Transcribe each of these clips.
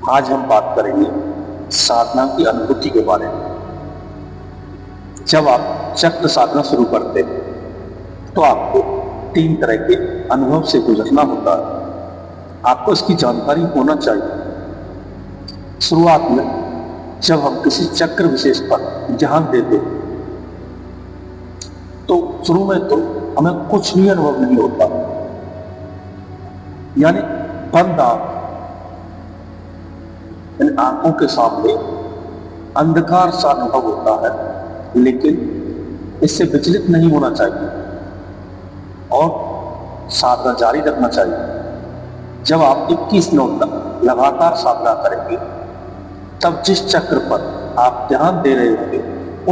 आज हम बात करेंगे साधना की अनुभूति के बारे में। जब आप चक्र साधना शुरू करते हैं तो आपको 3 तरह के अनुभव से गुजरना होता है। आपको इसकी जानकारी होना चाहिए। शुरुआत में जब हम किसी चक्र विशेष पर ध्यान देते हैं तो शुरू में तो हमें कुछ भी अनुभव नहीं होता, यानी बंद आंखों के सामने अंधकार सा अनुभव होता है, लेकिन इससे विचलित नहीं होना चाहिए और साधना जारी रखना चाहिए। जब आप 21 दिनों तक लगातार साधना करेंगे तब जिस चक्र पर आप ध्यान दे रहे होंगे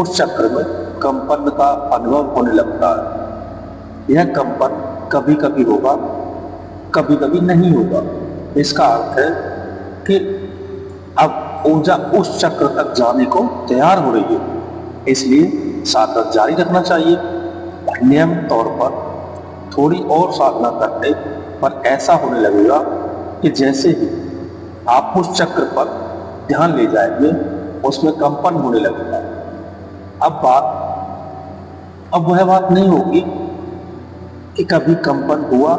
उस चक्र में कंपन का अनुभव होने लगता है। यह कंपन कभी कभी होगा, कभी कभी नहीं होगा। इसका अर्थ है कि अब ऊर्जा उस चक्र तक जाने को तैयार हो रही है, इसलिए साधना जारी रखना चाहिए। नियम तौर पर थोड़ी और साधना करने पर ऐसा होने लगेगा कि जैसे ही आप उस चक्र पर ध्यान ले जाएंगे उसमें कंपन होने लगेगा। अब वह बात नहीं होगी कि कभी कंपन हुआ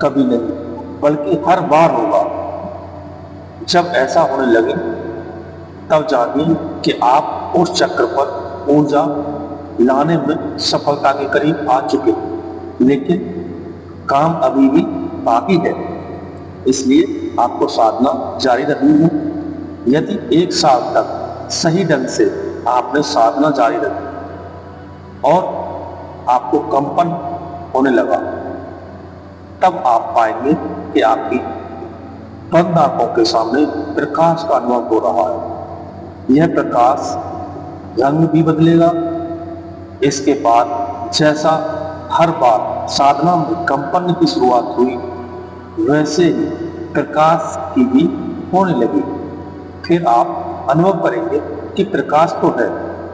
कभी नहीं, बल्कि हर बार होगा। जब ऐसा होने लगे तब जानिए कि आप उस चक्र पर ऊर्जा लाने में सफलता के करीब आ चुके, लेकिन काम अभी भी बाकी है। इसलिए आपको साधना जारी रखनी है। यदि 1 साल तक सही ढंग से आपने साधना जारी रखी और आपको कंपन होने लगा, तब आप पाएंगे कि आपकी बंद आंखों के सामने प्रकाश का अनुभव हो रहा है। यह प्रकाश रंग भी बदलेगा। इसके बाद जैसा हर बार साधना में कंपन की शुरुआत हुई, वैसे ही प्रकाश की भी होने लगी। फिर आप अनुभव करेंगे कि प्रकाश तो है,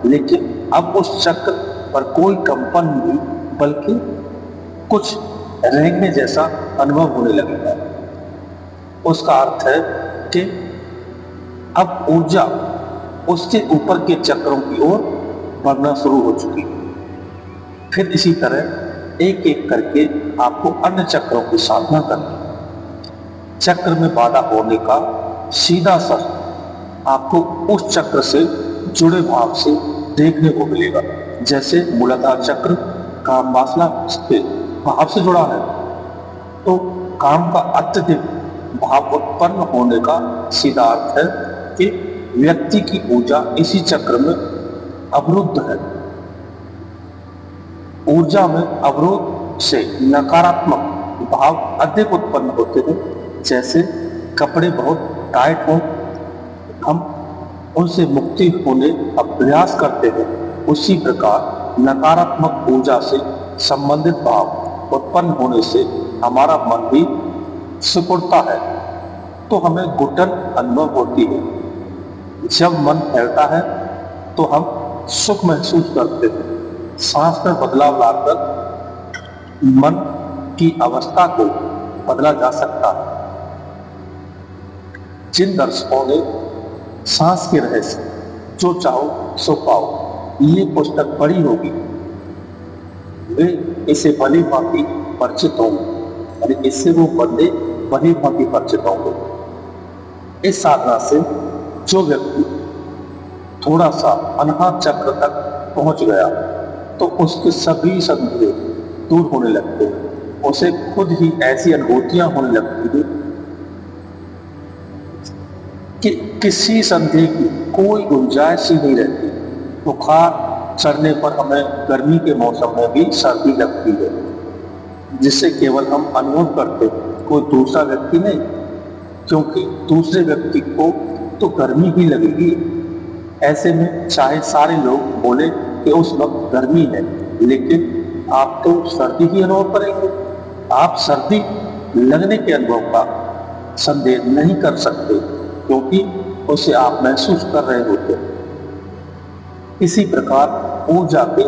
लेकिन अब उस चक्र पर कोई कंपन नहीं, बल्कि कुछ रेंगने जैसा अनुभव होने लगेगा। उसका अर्थ है कि अब ऊर्जा उससे ऊपर के चक्रों की ओर बढ़ना शुरू हो चुकी है। फिर इसी तरह एक एक करके आपको अन्य चक्रों की साधना करनी है। चक्र में बाधा होने का सीधा असर आपको उस चक्र से जुड़े भाव से देखने को मिलेगा। जैसे मूलाधार चक्र काम वासना के भाव से जुड़ा है, तो काम का अत्यधिक भाव उत्पन्न होने का सीधा अर्थ है कि व्यक्ति की ऊर्जा इसी चक्र में अवरुद्ध है। ऊर्जा में अवरोध से नकारात्मक भाव अधिक उत्पन्न होते हैं। जैसे कपड़े बहुत टाइट हों, हम उनसे मुक्ति होने का प्रयास करते हैं, उसी प्रकार नकारात्मक ऊर्जा से संबंधित भाव उत्पन्न होने से हमारा मन भी सिकुड़ता है, तो हमें घुटन अनुभव होती है। जब मन फैलता है तो हम सुख महसूस करते हैं। सांस में बदलाव लाकर मन की अवस्था को बदला जा सकता है। जिन दर्शकों ने सांस के रहस्य जो चाहो सो पाओ ये पुस्तक पढ़ी होगी, वे इसे भली भांति परिचित होंगे, यानी इससे वो बंदे भली भांति परिचित होंगे। इस साधना से जो व्यक्ति थोड़ा सा अनाहत चक्र तक पहुंच गया तो उसके सभी संदेह दूर होने लगते हैं। उसे खुद ही ऐसी अनुभूतियां होने लगती हैं कि किसी संदेह की कोई गुंजाइश ही नहीं रहती। बुखार चढ़ने पर हमें गर्मी के मौसम में भी सर्दी लगती है, जिससे केवल हम अनुभव करते हैं, कोई दूसरा व्यक्ति नहीं, क्योंकि दूसरे व्यक्ति को तो गर्मी ही लगेगी। ऐसे में चाहे सारे लोग बोले कि उस वक्त गर्मी है, लेकिन आप तो सर्दी ही अनुभव करेंगे। आप सर्दी लगने के अनुभव का संदेह नहीं कर सकते, क्योंकि उसे आप महसूस कर रहे होते हैं। इसी प्रकार ऊर्जा के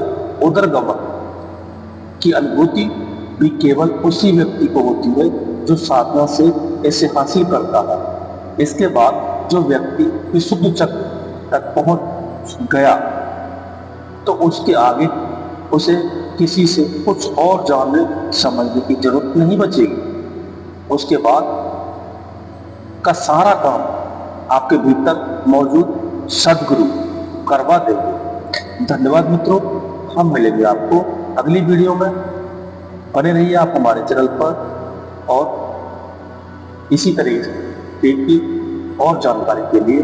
उदरगमन की अनुभूति भी केवल उसी व्यक्ति को होती है जो साधना से इसे हासिल करता है। इसके बाद जो व्यक्ति विशुद्ध चक्र तक पहुंच गया तो उसके आगे उसे किसी से कुछ और जानने समझने की जरूरत नहीं बचेगी। उसके बाद का सारा काम आपके भीतर मौजूद सद्गुरु करवा देंगे। धन्यवाद मित्रों, हम मिलेंगे आपको अगली वीडियो में। बने रहिए आप हमारे चैनल पर और इसी तरीके की और जानकारी के लिए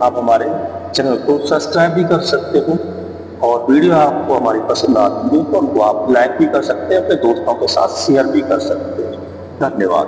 आप हमारे चैनल को सब्सक्राइब भी कर सकते हो और वीडियो आपको हमारी पसंद आती है तो उनको आप लाइक भी कर सकते हैं, अपने दोस्तों के साथ शेयर भी कर सकते हैं। धन्यवाद।